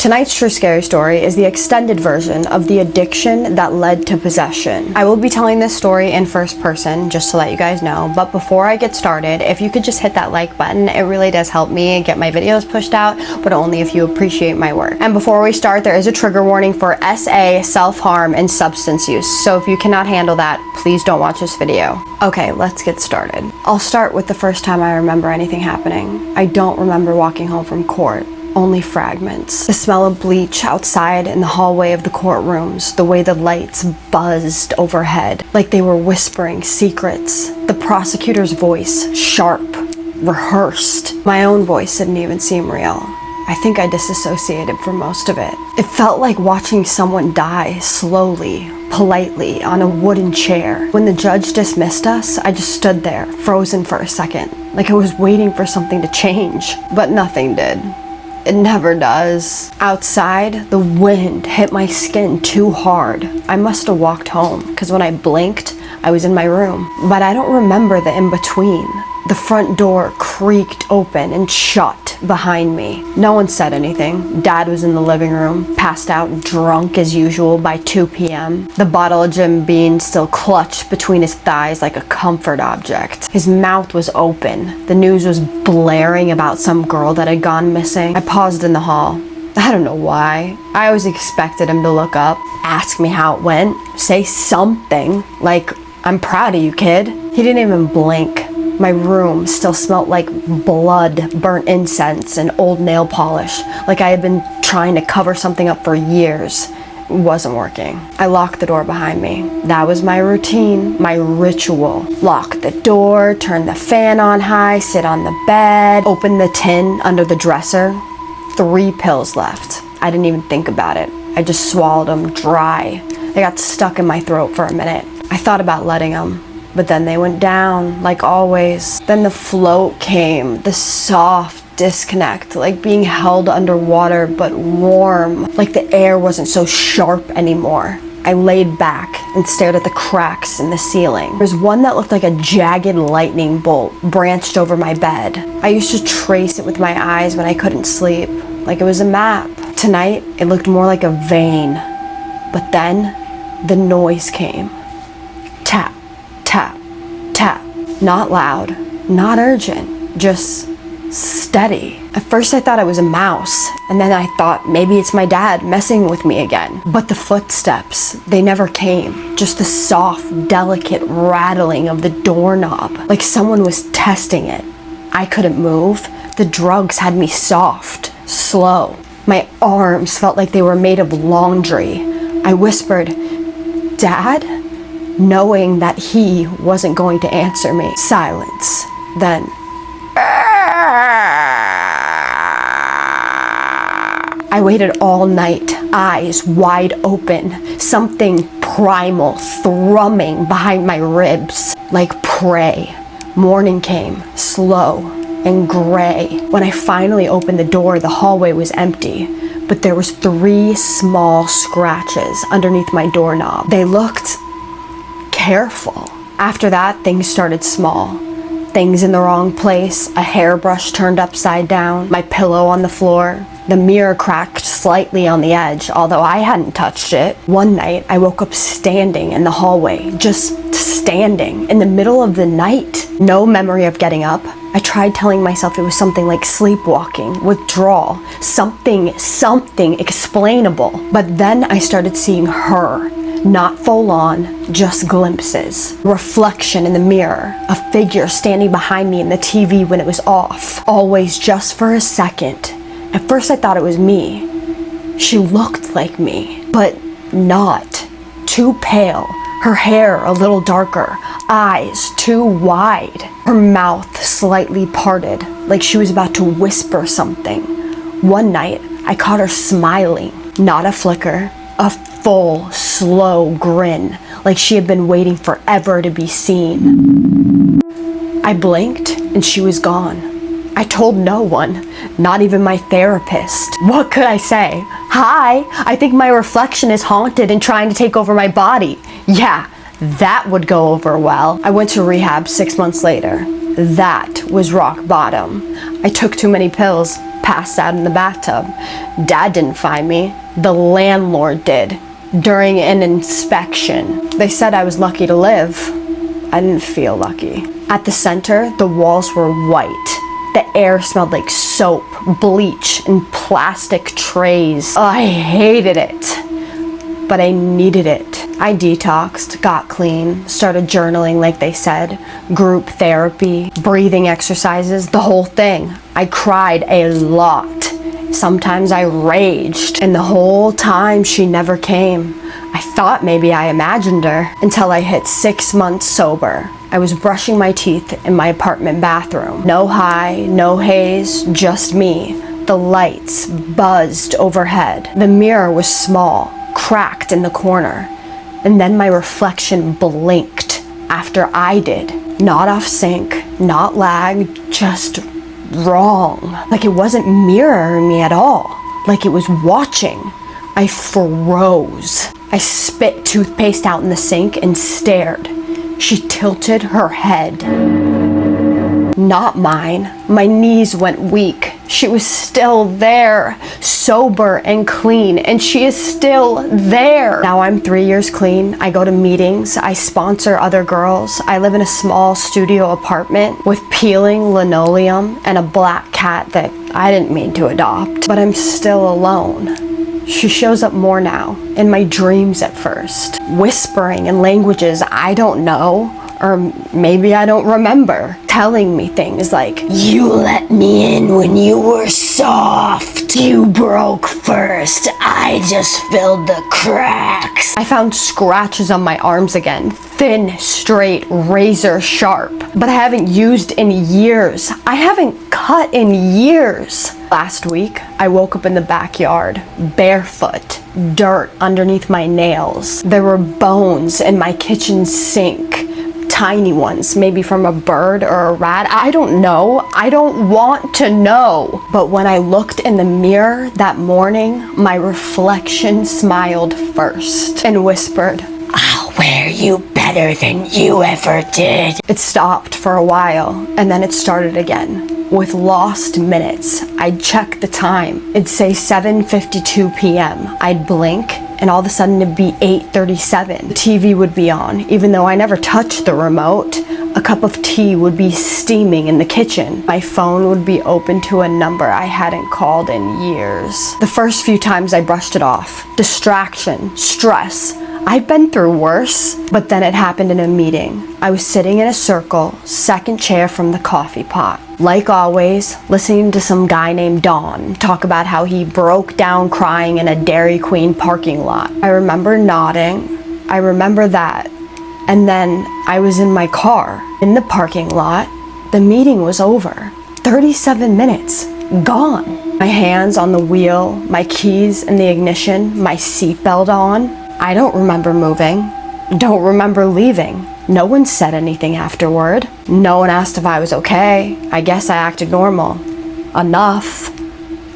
Tonight's true scary story is the extended version of the addiction that led to possession. I will be telling this story in first person, just to let you guys know, but before I get started, if you could just hit that like button, it really does help me get my videos pushed out, but only if you appreciate my work. And before we start, there is a trigger warning for SA, self-harm, and substance use, so if you cannot handle that, please don't watch this video. Okay, let's get started. I'll start with the first time I remember anything happening. I don't remember walking home from court. Only fragments. The smell of bleach outside in the hallway of the courtrooms, the way the lights buzzed overhead, like they were whispering secrets. The prosecutor's voice, sharp, rehearsed. My own voice didn't even seem real. I think I disassociated for most of it. It felt like watching someone die slowly, politely, on a wooden chair. When the judge dismissed us, I just stood there, frozen for a second, like I was waiting for something to change, but nothing did. It never does. Outside, the wind hit my skin too hard. I must have walked home, because when I blinked, I was in my room. But I don't remember the in-between. The front door creaked open and shut behind me. No one said anything. Dad was in the living room, passed out drunk as usual by 2 p.m. The bottle of Jim Beam still clutched between his thighs like a comfort object. His mouth was open. The news was blaring about some girl that had gone missing. I paused in the hall. I don't know why. I always expected him to look up, ask me how it went, say something like, "I'm proud of you, kid." He didn't even blink. My room still smelled like blood, burnt incense, and old nail polish, like I had been trying to cover something up for years. It wasn't working. I locked the door behind me. That was my routine, my ritual. Lock the door, turn the fan on high, sit on the bed, open the tin under the dresser. 3 pills left. I didn't even think about it. I just swallowed them dry. They got stuck in my throat for a minute. I thought about letting them, but then they went down, like always. Then the float came, the soft disconnect, like being held underwater but warm, like the air wasn't so sharp anymore. I laid back and stared at the cracks in the ceiling. There was one that looked like a jagged lightning bolt branched over my bed. I used to trace it with my eyes when I couldn't sleep, like it was a map. Tonight, it looked more like a vein. But then, the noise came. Tap, tap, tap. Not loud, not urgent, just steady. At first I thought it was a mouse, and then I thought maybe it's my dad messing with me again. But the footsteps, they never came. Just the soft, delicate rattling of the doorknob, like someone was testing it. I couldn't move. The drugs had me soft, slow. My arms felt like they were made of laundry. I whispered, "Dad?" knowing that he wasn't going to answer me. Silence. Then, I waited all night, eyes wide open, something primal thrumming behind my ribs, like prey. Morning came, slow and gray. When I finally opened the door, the hallway was empty, but there was 3 small scratches underneath my doorknob. They looked careful. After that, things started small. Things in the wrong place, a hairbrush turned upside down, my pillow on the floor, the mirror cracked slightly on the edge, although I hadn't touched it. One night, I woke up standing in the hallway, just standing in the middle of the night. No memory of getting up. I tried telling myself it was something like sleepwalking, withdrawal, something explainable. But then I started seeing her. Not full on, just glimpses. Reflection in the mirror, a figure standing behind me in the TV when it was off. Always just for a second. At first I thought it was me. She looked like me, but not. Too pale, her hair a little darker, eyes too wide, her mouth slightly parted, like she was about to whisper something. One night, I caught her smiling, not a flicker, a full, slow grin, like she had been waiting forever to be seen. I blinked and she was gone. I told no one, not even my therapist. What could I say? "Hi, I think my reflection is haunted and trying to take over my body." Yeah, that would go over well. I went to rehab 6 months later. That was rock bottom. I took too many pills, passed out in the bathtub. Dad didn't find me. The landlord did. During an inspection. They said I was lucky to live. I didn't feel lucky. At the center, the walls were white. The air smelled like soap, bleach, and plastic trays. I hated it, but I needed it. I detoxed, got clean, started journaling like they said, group therapy, breathing exercises, the whole thing. I cried a lot. Sometimes I raged, and the whole time she never came. I thought maybe I imagined her until I hit 6 months sober. I was brushing my teeth in my apartment bathroom. No high, no haze, just me. The lights buzzed overhead. The mirror was small, cracked in the corner. And then my reflection blinked after I did. Not off sync, not lag, just wrong. Like it wasn't mirroring me at all. Like it was watching. I froze. I spit toothpaste out in the sink and stared. She tilted her head. Not mine. My knees went weak. She was still there, sober and clean, and she is still there. Now I'm 3 years clean. I go to meetings. I sponsor other girls. I live in a small studio apartment with peeling linoleum and a black cat that I didn't mean to adopt, but I'm still alone. She shows up more now, in my dreams at first, whispering in languages I don't know, or maybe I don't remember, telling me things like, "You let me in when you were soft. You broke first. I just filled the cracks." I found scratches on my arms again, thin, straight, razor sharp, but I haven't used in years. I haven't cut in years. Last week, I woke up in the backyard, barefoot, dirt underneath my nails. There were bones in my kitchen sink. Tiny ones, maybe from a bird or a rat. I don't know. I don't want to know. But when I looked in the mirror that morning, my reflection smiled first and whispered, "I'll wear you better than you ever did." It stopped for a while, and then it started again. With lost minutes, I'd check the time. It'd say 7:52 p.m. I'd blink, and all of a sudden it'd be 8:37. The TV would be on, even though I never touched the remote. A cup of tea would be steaming in the kitchen. My phone would be open to a number I hadn't called in years. The first few times I brushed it off. Distraction, stress. I've been through worse, but then it happened in a meeting. I was sitting in a circle, second chair from the coffee pot. Like always, listening to some guy named Don talk about how he broke down crying in a Dairy Queen parking lot. I remember nodding. I remember that. And then I was in my car, in the parking lot. The meeting was over. 37 minutes. Gone. My hands on the wheel, my keys in the ignition, my seatbelt on. I don't remember moving. Don't remember leaving. No one said anything afterward. No one asked if I was okay. I guess I acted normal. Enough.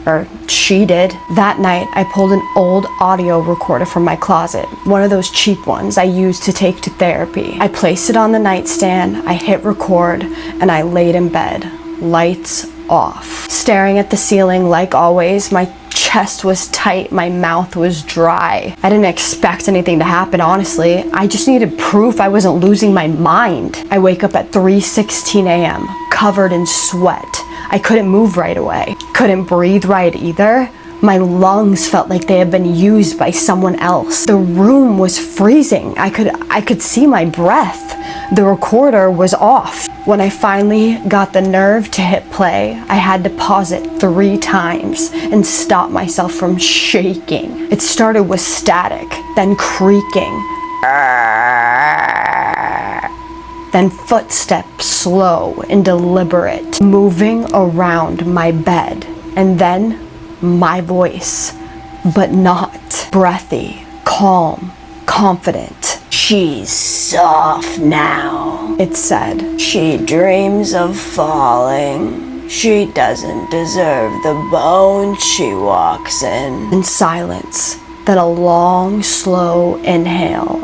Or she did. That night, I pulled an old audio recorder from my closet. One of those cheap ones I used to take to therapy. I placed it on the nightstand, I hit record, and I laid in bed. Lights off. Staring at the ceiling like always, my chest was tight, my mouth was dry. I didn't expect anything to happen, honestly. I just needed proof I wasn't losing my mind. I wake up at 3:16 a.m., covered in sweat. I couldn't move right away. Couldn't breathe right either. My lungs felt like they had been used by someone else. The room was freezing. I could see my breath. The recorder was off. When I finally got the nerve to hit play, I had to pause it 3 times and stop myself from shaking. It started with static, then creaking, then footsteps slow and deliberate, moving around my bed, and then my voice, but not breathy, calm, confident. "She's soft now," it said. "She dreams of falling. She doesn't deserve the bones she walks in." In silence, then a long, slow inhale.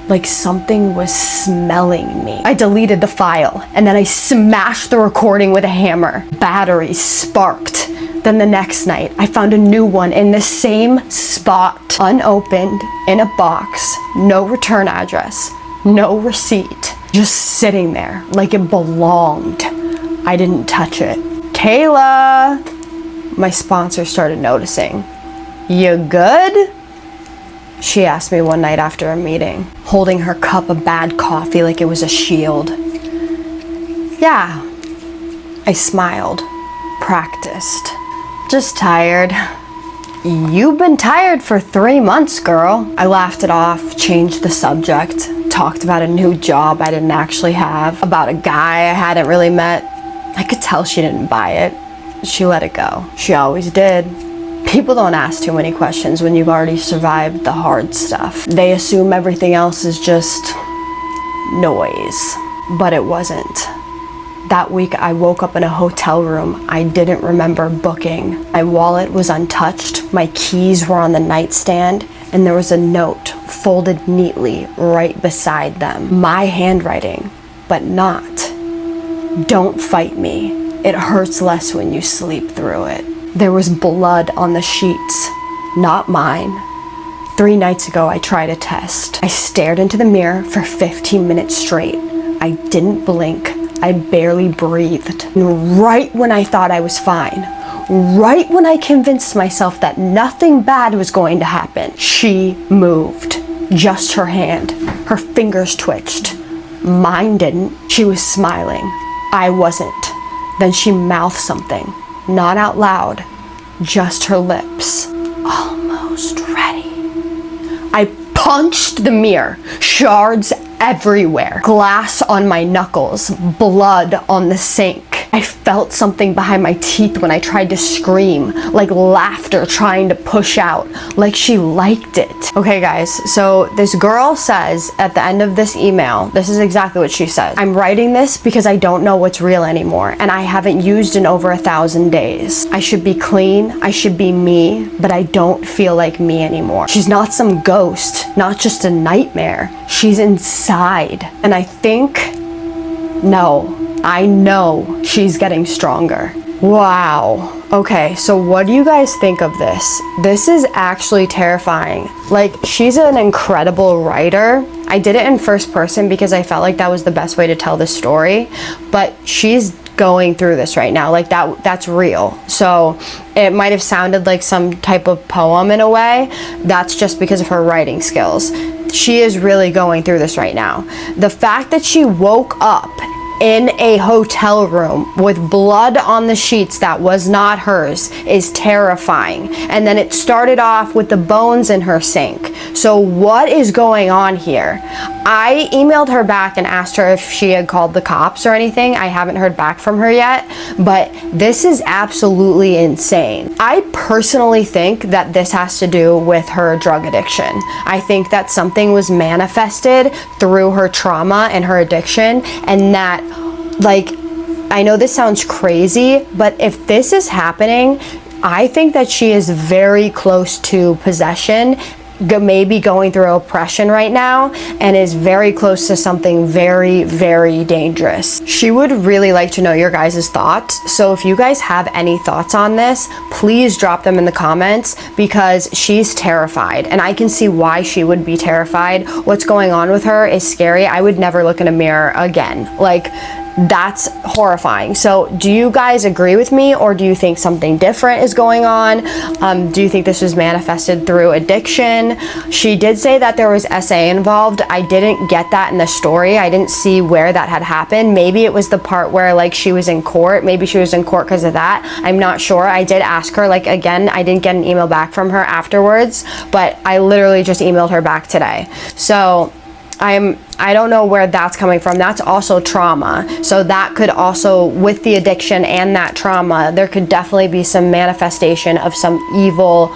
like something was smelling me. I deleted the file and then I smashed the recording with a hammer. Battery sparked. Then the next night, I found a new one in the same spot, unopened, in a box, no return address, no receipt, just sitting there like it belonged. I didn't touch it. Kayla, my sponsor started noticing. You good? She asked me one night after a meeting, holding her cup of bad coffee like it was a shield. Yeah, I smiled, practiced. Just tired. You've been tired for 3 months, girl. I laughed it off, changed the subject, talked about a new job I didn't actually have, about a guy I hadn't really met. I could tell she didn't buy it. She let it go. She always did. People don't ask too many questions when you've already survived the hard stuff. They assume everything else is just noise, but it wasn't. That week I woke up in a hotel room I didn't remember booking. My wallet was untouched, my keys were on the nightstand, and there was a note folded neatly right beside them. My handwriting, but not. Don't fight me. It hurts less when you sleep through it. There was blood on the sheets, not mine. 3 nights ago, I tried a test. I stared into the mirror for 15 minutes straight. I didn't blink. I barely breathed. And right when I thought I was fine, right when I convinced myself that nothing bad was going to happen, she moved. Just her hand. Her fingers twitched. Mine didn't. She was smiling. I wasn't. Then she mouthed something. Not out loud, just her lips. Almost ready. I punched the mirror, shards everywhere, glass on my knuckles, blood on the sink. I felt something behind my teeth when I tried to scream, like laughter trying to push out, like she liked it. Okay guys, so this girl says at the end of this email, this is exactly what she says. I'm writing this because I don't know what's real anymore and I haven't used in over 1,000 days. I should be clean, I should be me, but I don't feel like me anymore. She's not some ghost, not just a nightmare. She's inside. And I know she's getting stronger. Wow. Okay, so what do you guys think of this? This is actually terrifying. Like, she's an incredible writer. I did it in first person because I felt like that was the best way to tell this story, but she's going through this right now. Like that's real. So it might have sounded like some type of poem in a way. That's just because of her writing skills. She is really going through this right now. The fact that she woke up in a hotel room with blood on the sheets that was not hers is terrifying. And then it started off with the bones in her sink. So what is going on here? I emailed her back and asked her if she had called the cops or anything. I haven't heard back from her yet, but this is absolutely insane. I personally think that this has to do with her drug addiction. I think that something was manifested through her trauma and her addiction, and that, like, I know this sounds crazy, but if this is happening, I think that she is very close to possession, maybe going through oppression right now, and is very close to something very, very dangerous. She would really like to know your guys' thoughts. So if you guys have any thoughts on this, please drop them in the comments, because she's terrified and I can see why she would be terrified. What's going on with her is scary. I would never look in a mirror again. Like, that's horrifying. So do you guys agree with me, or do you think something different is going on? Do you think this was manifested through addiction? She did say that there was SA involved. I didn't get that in the story. I didn't see where that had happened. Maybe it was the part where, like, she was in court. Maybe she was in court because of that. I'm not sure. I did ask her, like, again, I didn't get an email back from her afterwards, but I literally just emailed her back today. So I don't know where that's coming from. That's also trauma. So that could also, with the addiction and that trauma, there could definitely be some manifestation of some evil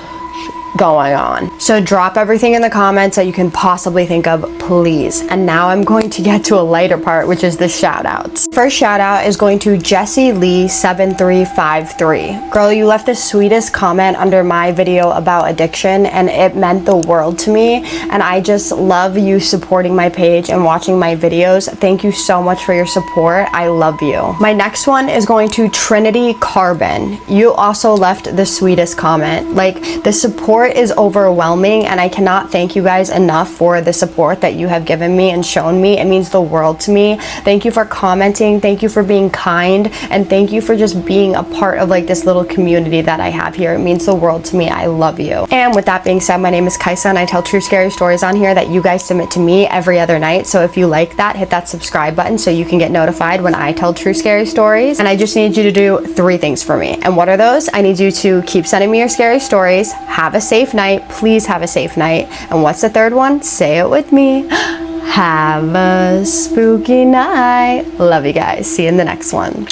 going on. So drop everything in the comments that you can possibly think of, please. And now I'm going to get to a lighter part, which is the shout outs. First shout out is going to Jessie Lee 7353. Girl, you left the sweetest comment under my video about addiction, and it meant the world to me, and I just love you supporting my page and watching my videos. Thank you so much for your support. I love you. My next one is going to Trinity Carbon. You also left the sweetest comment. Like, the support is overwhelming, and I cannot thank you guys enough for the support that you have given me and shown me. It means the world to me. Thank you for commenting, thank you for being kind, and thank you for just being a part of like this little community that I have here. It means the world to me. I love you. And with that being said, my name is Kaisa, and I tell true scary stories on here that you guys submit to me every other night. So if you like that, hit that subscribe button so you can get notified when I tell true scary stories. And I just need you to do 3 things for me. And what are those? I need you to keep sending me your scary stories, have a safe night, please have a safe night, and what's the third one? Say it with me. Have a spooky night. Love you guys. See you in the next one.